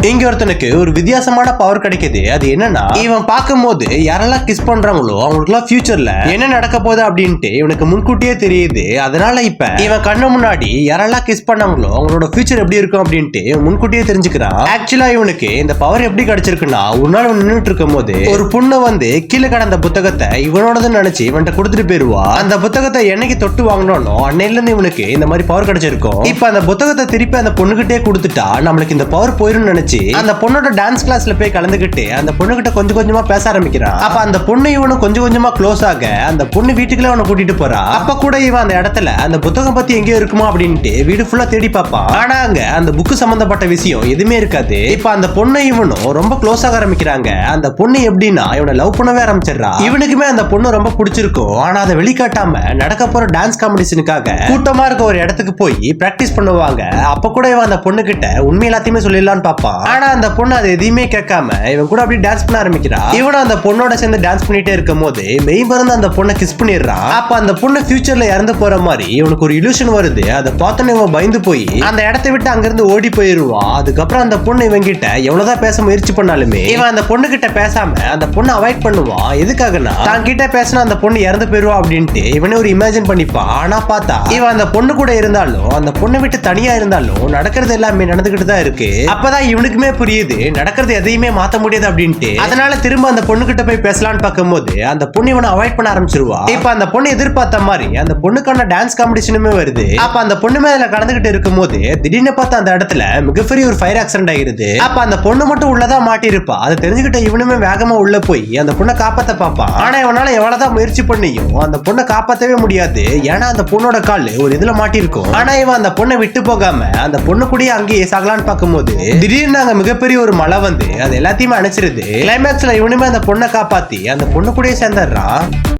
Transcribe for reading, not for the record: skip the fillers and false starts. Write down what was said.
இங்க ஒருத்தனுக்கு ஒரு வித்தியாசமான பவர் கிடைக்குது. அது என்னன்னா, இவன் பார்க்கும்போது யாரெல்லாம் கிஸ் பண்றாங்களோ அவங்களுக்குலாம் ஃபியூச்சர்ல என்ன நடக்க போகுது அப்படின்ட்டு இவனுக்கு முன்கூட்டியே தெரியுது. அதனால இப்ப இவன் கண்ணு முன்னாடி யாரெல்லாம் கிஸ் பண்ணாங்களோ அவங்களோட ஃபியூச்சர் எப்படி இருக்கும் அப்படின்ட்டு முன்கூட்டியே தெரிஞ்சுக்கிறான். ஆக்சுவலா இவனுக்கு இந்த பவர் எப்படி கிடைச்சிருக்குன்னா, ஒரு நாள் நின்றுட்டு இருக்கும் போது ஒரு பொண்ணு வந்து கீழே கடந்த புத்தகத்தை இவனோடதுன்னு நினைச்சு இவன்ட்ட கொடுத்துட்டு போயிருவா. அந்த புத்தகத்தை என்னைக்கு தொட்டு வாங்கணும் அன்னையில இருந்து இவனுக்கு இந்த மாதிரி பவர் கிடைச்சிருக்கும். இப்ப அந்த புத்தகத்தை திருப்பி அந்த பொண்ணுகிட்டே கொடுத்துட்டா நம்மளுக்கு இந்த பவர் போயிரும் நினைச்சு அந்த பொண்ணோட டான்ஸ் கிளாஸ்ல போய் கலந்துகிட்டு அந்த பொண்ணுகிட்ட கொஞ்சம் கொஞ்சமா பேச ஆரம்பிக்கிறான். அப்ப அந்த பொண்ணு இவனும் கொஞ்சம் கொஞ்சமா க்ளோஸ் ஆக அந்த பொண்ணு வீட்டுக்குள்ள அவனை கூட்டிட்டு போறா. அப்ப கூட இவன் அந்த இடத்துல அந்த புத்தகம் பத்தி எங்கேயோ இருக்குமா அப்படின்ட்டு வீடு ஃபுல்லா தேடி பார்ப்பான். ஆனா அங்க அந்த புக்கு சம்பந்தப்பட்ட விஷயம் எதுவுமே இருக்காது. இப்ப அந்த பொண்ணு இவனும் ரொம்ப க்ளோஸ் ஆக ஆரம்பிக்கிறாங்க. அந்த பொண்ணு எப்படின்னா இவனை லவ் பண்ணவே ஆரம்பிச்சிடறா. இவனுக்குமே அந்த பொண்ணு ரொம்ப பிடிச்சிருக்கும். ஆனா அதை வெளிக்காட்டாம நடக்க போற டான்ஸ் காம்படிஷனுக்காக கூட்டமா இருக்க ஒரு இடத்துக்கு போய் பிராக்டிஸ் பண்ணுவாங்க. அப்ப கூட இவன் அந்த பொண்ணு கிட்ட உண்மை எல்லாத்தையுமே சொல்லிடலான்னு பாப்பான். ஆனா அந்த பொண்ணு அது எதையுமே கேட்காம இவன் கூட அப்படியே டான்ஸ் பண்ண ஆரம்பிக்கிறா. இவனும் அந்த பொண்ணோட சேர்ந்து டான்ஸ் பண்ணிட்டே இருக்கும் போது மெய் மறந்து அந்த பொண்ணை கிஸ் பண்ணிடுறான். அப்ப அந்த பொண்ணு ஃபியூச்சர்ல இறந்து போற மாதிரி இவனுக்கு ஒரு இல்யூஷன் வருது. அதை பார்த்தோன்னு இவன் பயந்து போய் அந்த இடத்தை விட்டு அங்கிருந்து ஓடி போயிருவான். அதுக்கப்புறம் அந்த பொண்ணு இவன் கிட்ட எவ்வளவுதான் பேச முயற்சி பண்ணாலுமே இவன் அந்த பொண்ணு கிட்ட பேசாம அந்த பொண்ணை அவாய்ட் பண்ணுவான். எதுக்காகனா தான் கிட்ட பேசினா அந்த பொண்ணு இறந்து போயிருவா அப்படின்ட்டு இவனே ஒரு இமேஜின் பண்ணிப்பான். ஆனா பார்த்தா இவன் அந்த பொண்ணு கூட இருந்தாலும் அந்த பொண்ணை விட்டு தனியா இருந்தாலும் நடக்கிறது எல்லாமே நடந்துகிட்டு தான் இருக்கு. அப்பதான் இவனுக்குமே புரியுது நடக்கிறது எதையுமே மாத்த முடியாது அப்படின்ட்டு. அதனால திரும்ப அந்த பொண்ணு கிட்ட போய் பேசலான்னு பார்க்கும்போது அந்த பொண்ணு இவனை அவாய்ட் பண்ண ஆரம்பிச்சிருவா. இப்ப அந்த பொண்ணு எதிர்பார்த்த மாதிரி அந்த பொண்ணுக்கான டான்ஸ் காம்படிஷனுமே வருது. அப்ப அந்த பொண்ணு மேல கலந்துகிட்டு இருக்கும் போது திடீர்னு பார்த்து அந்த இடத்துல மிகப்பெரிய ஒரு ஃபயர் ஆக்சிடென்ட் ஆயிருது. அப்ப அந்த பொண்ணு மட்டும் உள்ளதான் மாட்டிருப்பா. அதை தெரிஞ்சுக்கிட்ட இவனுமே வேகமா உள்ள போய் அந்த பொண்ணை காப்பாத்த பாப்பான். ஆனா இவனால எவ்வளவுதான் முயற்சி பண்ணியும் அந்த பொண்ணை காப்பாத்தவே முடியாது. ஏன்னா அந்த பொண்ணோட கால் ஒரு இதுல மாட்டிருக்கும். ஆனா இவன் அந்த பொண்ணை விட்டு போகாம அந்த பொண்ணு கூட அங்கேயே சாகலான்னு பார்க்கும்போது திடீர்னு அங்க மிகப்பெரிய ஒரு மழை வந்து அது எல்லாத்தையுமே அணைச்சிருது. கிளைமேக்ஸ்ல இவனுமே அந்த பொண்ணை காப்பாத்தி அந்த பொண்ணு கூட சேர்ந்துடுறான்.